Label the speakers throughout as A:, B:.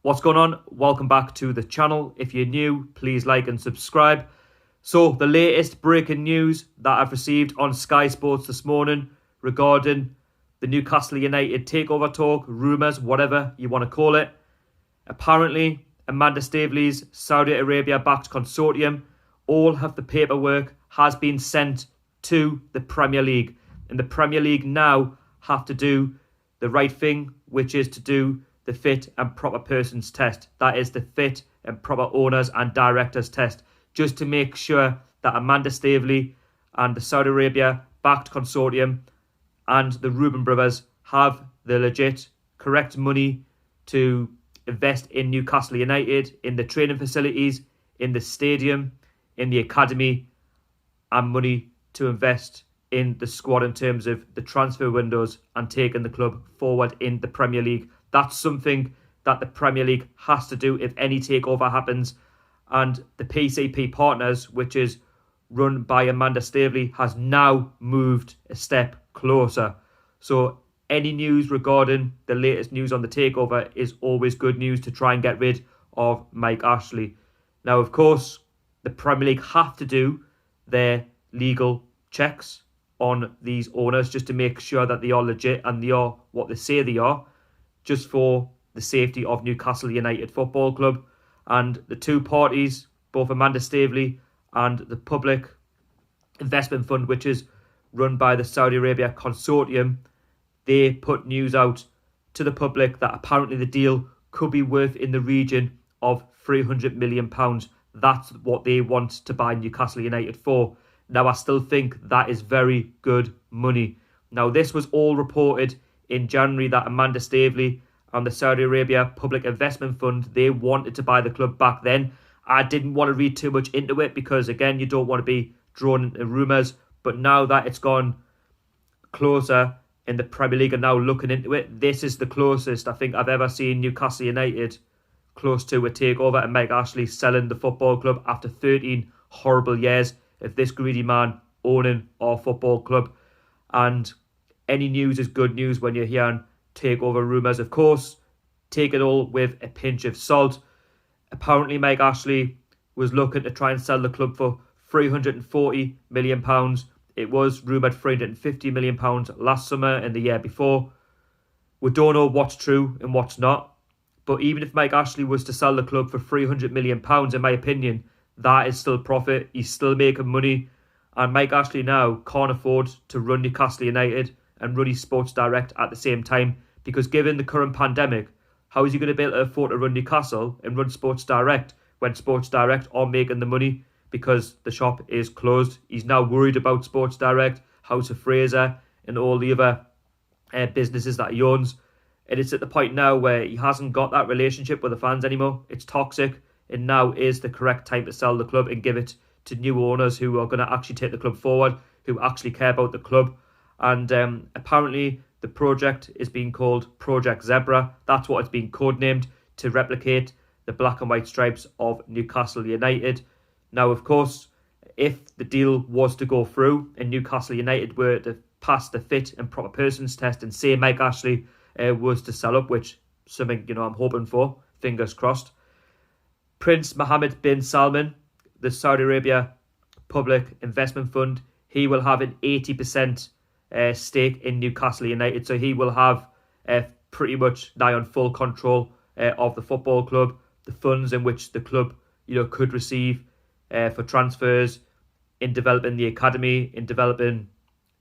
A: What's going on? Welcome back to the channel. If you're new, please like and subscribe. So the latest breaking news that I've received on Sky Sports this morning regarding the Newcastle United takeover talk, rumours, whatever you want to call it. Apparently, Amanda Staveley's Saudi Arabia-backed consortium, all of the paperwork has been sent to the Premier League. And the Premier League now have to do the right thing, which is to do the fit and proper persons test. That is the fit and proper owners and directors test, just to make sure that Amanda Staveley and the Saudi Arabia-backed consortium and the Reuben brothers have the legit, correct money to invest in Newcastle United, in the training facilities, in the stadium, in the academy, and money to invest in the squad in terms of the transfer windows and taking the club forward in the Premier League. That's something that the Premier League has to do if any takeover happens. And the PCP Partners, which is run by Amanda Staveley, has now moved a step closer. So any news regarding the latest news on the takeover is always good news to try and get rid of Mike Ashley. Now, of course, the Premier League have to do their legal checks on these owners just to make sure that they are legit and they are what they say they are, just for the safety of Newcastle United Football Club. And the two parties, both Amanda Staveley and the Public Investment Fund, which is run by the Saudi Arabia consortium, they put news out to the public that apparently the deal could be worth in the region of £300 million. That's what they want to buy Newcastle United for. Now, I still think that is very good money. Now, this was all reported in January that Amanda Staveley and the Saudi Arabia Public Investment Fund, they wanted to buy the club back then. I didn't want to read too much into it because, again, you don't want to be drawn into rumours. But now that it's gone closer in the Premier League and now looking into it, this is the closest I think I've ever seen Newcastle United close to a takeover and Mike Ashley selling the football club after 13 horrible years of this greedy man owning our football club. And any news is good news when you're hearing takeover rumours. Of course, take it all with a pinch of salt. Apparently, Mike Ashley was looking to try and sell the club for £340 million. It was rumoured £350 million last summer and the year before. We don't know what's true and what's not. But even if Mike Ashley was to sell the club for £300 million, in my opinion, that is still profit. He's still making money. And Mike Ashley now can't afford to run Newcastle United and run his Sports Direct at the same time. Because given the current pandemic, how is he going to be able to afford to run Newcastle and run Sports Direct when Sports Direct are making the money because the shop is closed? He's now worried about Sports Direct, House of Fraser and all the other businesses that he owns. And it's at the point now where he hasn't got that relationship with the fans anymore. It's toxic. And now is the correct time to sell the club and give it to new owners who are going to actually take the club forward, who actually care about the club. And apparently the project is being called Project Zebra. That's what it's been codenamed, to replicate the black and white stripes of Newcastle United. Now, of course, if the deal was to go through and Newcastle United were to pass the fit and proper persons test and say Mike Ashley was to sell up, which something, I'm hoping for, fingers crossed, Prince Mohammed bin Salman, the Saudi Arabia Public Investment Fund, he will have an 80% stake in Newcastle United. So he will have pretty much nigh on full control of the football club, the funds in which the club could receive for transfers, in developing the academy, in developing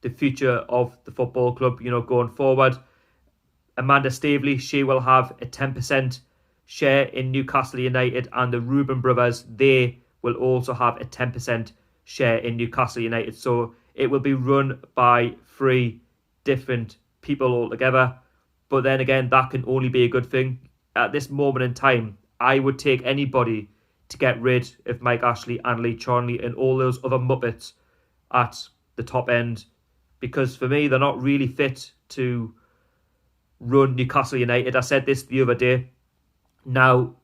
A: the future of the football club, going forward. Amanda Staveley, she will have a 10% share in Newcastle United, and the Reuben brothers, they will also have a 10% share in Newcastle United. So it will be run by 3 different people altogether. But then again, that can only be a good thing. At this moment in time, I would take anybody to get rid of Mike Ashley and Lee Charnley and all those other muppets at the top end. Because for me, they're not really fit to run Newcastle United. I said this the other day. Now,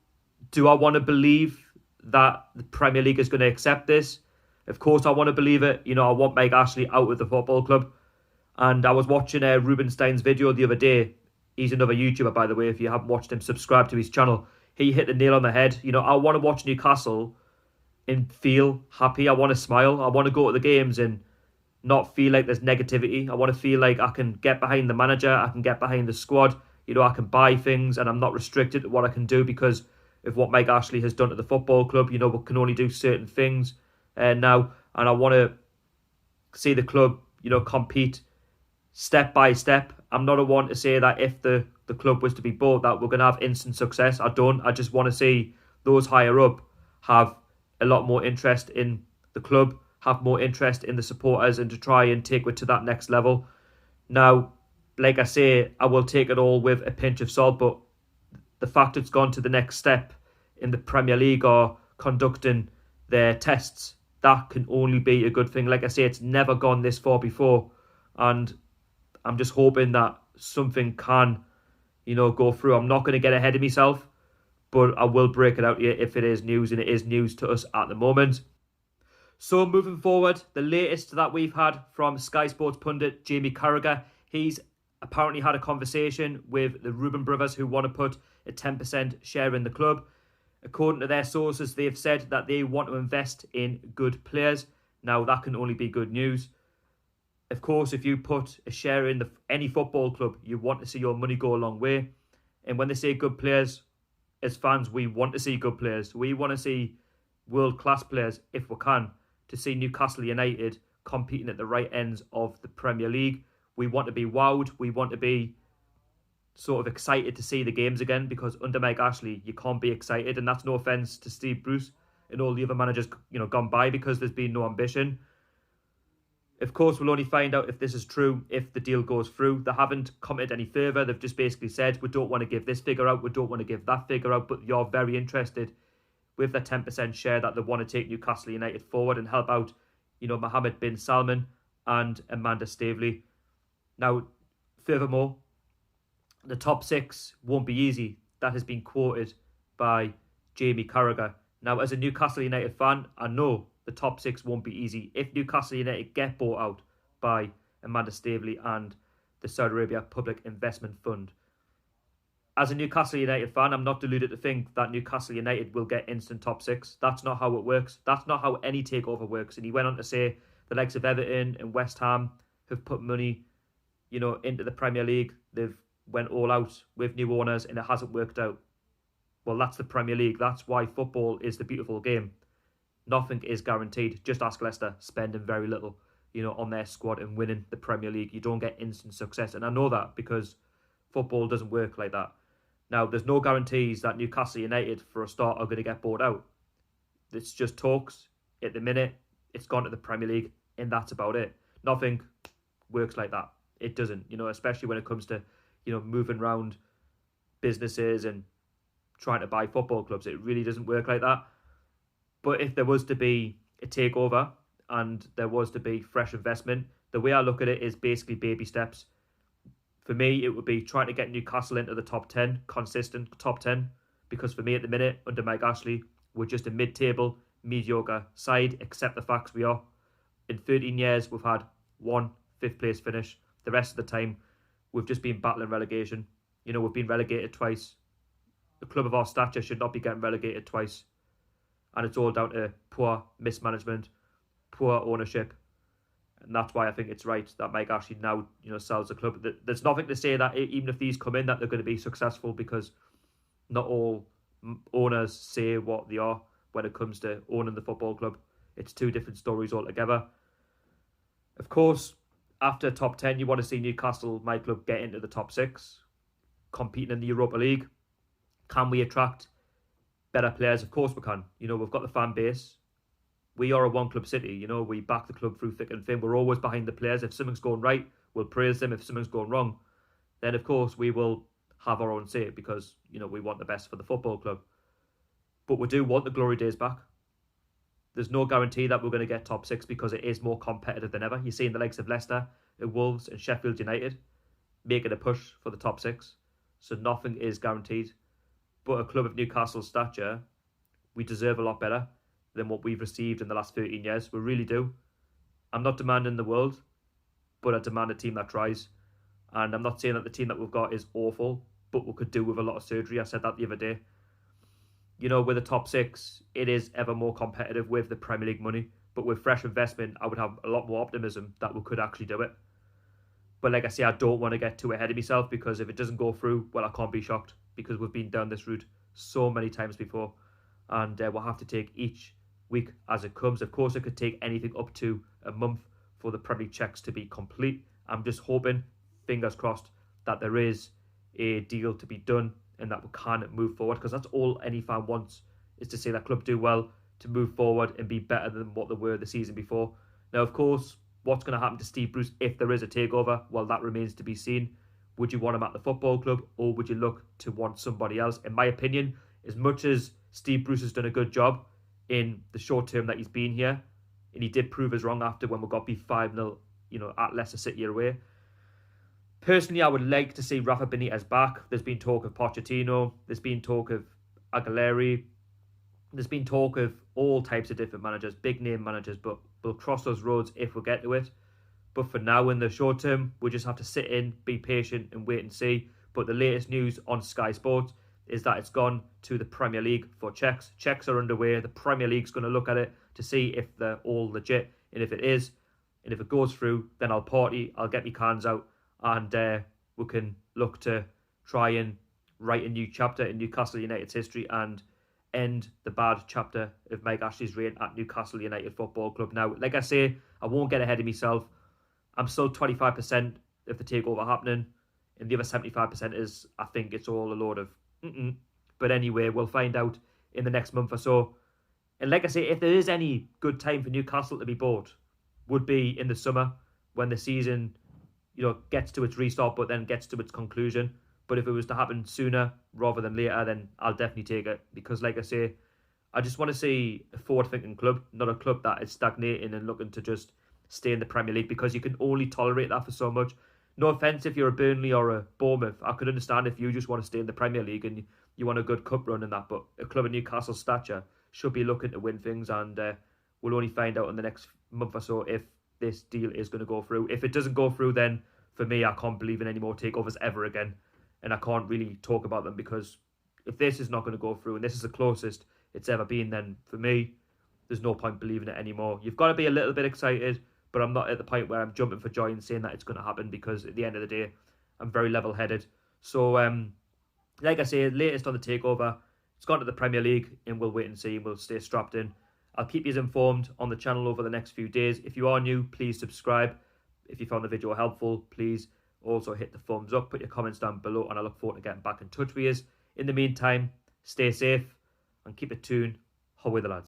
A: do I want to believe that the Premier League is going to accept this? Of course I want to believe it. I want Mike Ashley out of the football club. And I was watching Rubenstein's video the other day. He's another YouTuber, by the way. If you haven't watched him, subscribe to his channel. he hit the nail on the head. I want to watch Newcastle and feel happy. I want to smile. I want to go to the games and not feel like there's negativity. I want to feel like I can get behind the manager, I can get behind the squad. I can buy things and I'm not restricted to what I can do because of what Mike Ashley has done to the football club. We can only do certain things now, and I want to see the club, compete step by step. I'm not a one to say that if the club was to be bought that we're going to have instant success. I don't. I just want to see those higher up have a lot more interest in the club, have more interest in the supporters, and to try and take it to that next level. Now, like I say, I will take it all with a pinch of salt, but the fact it's gone to the next step in the Premier League or conducting their tests, that can only be a good thing. Like I say, it's never gone this far before, and I'm just hoping that something can, go through. I'm not going to get ahead of myself, but I will break it out here if it is news, and it is news to us at the moment. So moving forward, the latest that we've had from Sky Sports pundit Jamie Carragher, he's apparently had a conversation with the Reuben brothers who want to put a 10% share in the club. According to their sources, they have said that they want to invest in good players. Now, that can only be good news. Of course, if you put a share in any football club, you want to see your money go a long way. And when they say good players, as fans, we want to see good players. We want to see world-class players, if we can, to see Newcastle United competing at the right ends of the Premier League. We want to be wowed. We want to be sort of excited to see the games again, because under Mike Ashley, you can't be excited. And that's no offence to Steve Bruce and all the other managers, gone by, because there's been no ambition. Of course, we'll only find out if this is true if the deal goes through. They haven't commented any further. They've just basically said, we don't want to give this figure out, we don't want to give that figure out, but you're very interested with the 10% share that they want to take Newcastle United forward and help out, Mohammed bin Salman and Amanda Staveley. Now, furthermore, the top six won't be easy. That has been quoted by Jamie Carragher. Now, as a Newcastle United fan, I know the top six won't be easy if Newcastle United get bought out by Amanda Staveley and the Saudi Arabia Public Investment Fund. As a Newcastle United fan, I'm not deluded to think that Newcastle United will get instant top six. That's not how it works. That's not how any takeover works. And he went on to say the likes of Everton and West Ham have put money, into the Premier League. They've went all out with new owners and it hasn't worked out. Well, that's the Premier League. That's why football is the beautiful game. Nothing is guaranteed. Just ask Leicester, spending very little, on their squad and winning the Premier League. You don't get instant success. And I know that because football doesn't work like that. Now, there's no guarantees that Newcastle United, for a start, are going to get bought out. It's just talks. At the minute, it's gone to the Premier League, and that's about it. Nothing works like that. It doesn't, especially when it comes to, moving around businesses and trying to buy football clubs. It really doesn't work like that. But if there was to be a takeover and there was to be fresh investment, the way I look at it is basically baby steps. For me, it would be trying to get Newcastle into the top 10, consistent top 10. Because for me at the minute, under Mike Ashley, we're just a mid-table, mediocre side, accept the facts we are. In 13 years, we've had one fifth-place finish. The rest of the time, we've just been battling relegation. We've been relegated twice. A club of our stature should not be getting relegated twice. And it's all down to poor mismanagement, poor ownership. And that's why I think it's right that Mike Ashley now, sells the club. There's nothing to say that even if these come in, that they're going to be successful, because not all owners say what they are when it comes to owning the football club. It's two different stories altogether. Of course, after top 10, you want to see Newcastle, my club, get into the top 6, competing in the Europa League. Can we attract better players? Of course we can. We've got the fan base. We are a one-club city. We back the club through thick and thin. We're always behind the players. If something's going right, we'll praise them. If something's going wrong, then, of course, we will have our own say, because, we want the best for the football club. But we do want the glory days back. There's no guarantee that we're going to get top 6, because it is more competitive than ever. You're seeing the likes of Leicester, and Wolves and Sheffield United making a push for the top 6. So nothing is guaranteed. But a club of Newcastle's stature, we deserve a lot better than what we've received in the last 13 years. We really do. I'm not demanding the world, but I demand a team that tries. And I'm not saying that the team that we've got is awful, but we could do with a lot of surgery. I said that the other day. you know, with the top six, it is ever more competitive with the Premier League money. But with fresh investment, I would have a lot more optimism that we could actually do it. But like I say, I don't want to get too ahead of myself, because if it doesn't go through, well, I can't be shocked, because we've been down this route so many times before. And we'll have to take each week as it comes. Of course, it could take anything up to a month for the Premier League checks to be complete. I'm just hoping, fingers crossed, that there is a deal to be done and that we can move forward, because that's all any fan wants, is to see that club do well, to move forward and be better than what they were the season before. Now, of course, what's going to happen to Steve Bruce if there is a takeover? Well, that remains to be seen. Would you want him at the football club, or would you look to want somebody else? In my opinion, as much as Steve Bruce has done a good job in the short term that he's been here, and he did prove us wrong after when we got beat 5-0, at Leicester City away. Personally, I would like to see Rafa Benitez back. There's been talk of Pochettino. There's been talk of Aguilera. There's been talk of all types of different managers, big name managers, but we'll cross those roads if we get to it. But for now, in the short term, we just have to sit in, be patient and wait and see. But the latest news on Sky Sports is that it's gone to the Premier League for checks. Checks are underway. The Premier League's going to look at it to see if they're all legit. And if it is, and if it goes through, then I'll party, I'll get my cans out, and we can look to try and write a new chapter in Newcastle United's history and end the bad chapter of Mike Ashley's reign at Newcastle United Football Club. Now, like I say, I won't get ahead of myself. I'm still 25% of the takeover happening, and the other 75% is, I think it's all a load of But anyway, we'll find out in the next month or so. And like I say, if there is any good time for Newcastle to be bought, would be in the summer when the season, gets to its restart, but then gets to its conclusion. But if it was to happen sooner rather than later, then I'll definitely take it. Because like I say, I just want to see a forward-thinking club, not a club that is stagnating and looking to just stay in the Premier League, because you can only tolerate that for so much. No offence if you're a Burnley or a Bournemouth. I could understand if you just want to stay in the Premier League and you want a good cup run and that. But a club of Newcastle's stature should be looking to win things, and we'll only find out in the next month or so if this deal is going to go through. If it doesn't go through, then for me, I can't believe in any more takeovers ever again. And I can't really talk about them, because if this is not going to go through and this is the closest it's ever been, then for me, there's no point believing it anymore. You've got to be a little bit excited, but I'm not at the point where I'm jumping for joy and saying that it's going to happen, because at the end of the day, I'm very level-headed. So, like I say, latest on the takeover, it's gone to the Premier League, and we'll wait and see, and we'll stay strapped in. I'll keep you informed on the channel over the next few days. If you are new, please subscribe. If you found the video helpful, please also hit the thumbs up, put your comments down below, and I look forward to getting back in touch with you. In the meantime, stay safe and keep it tuned. How are the lads?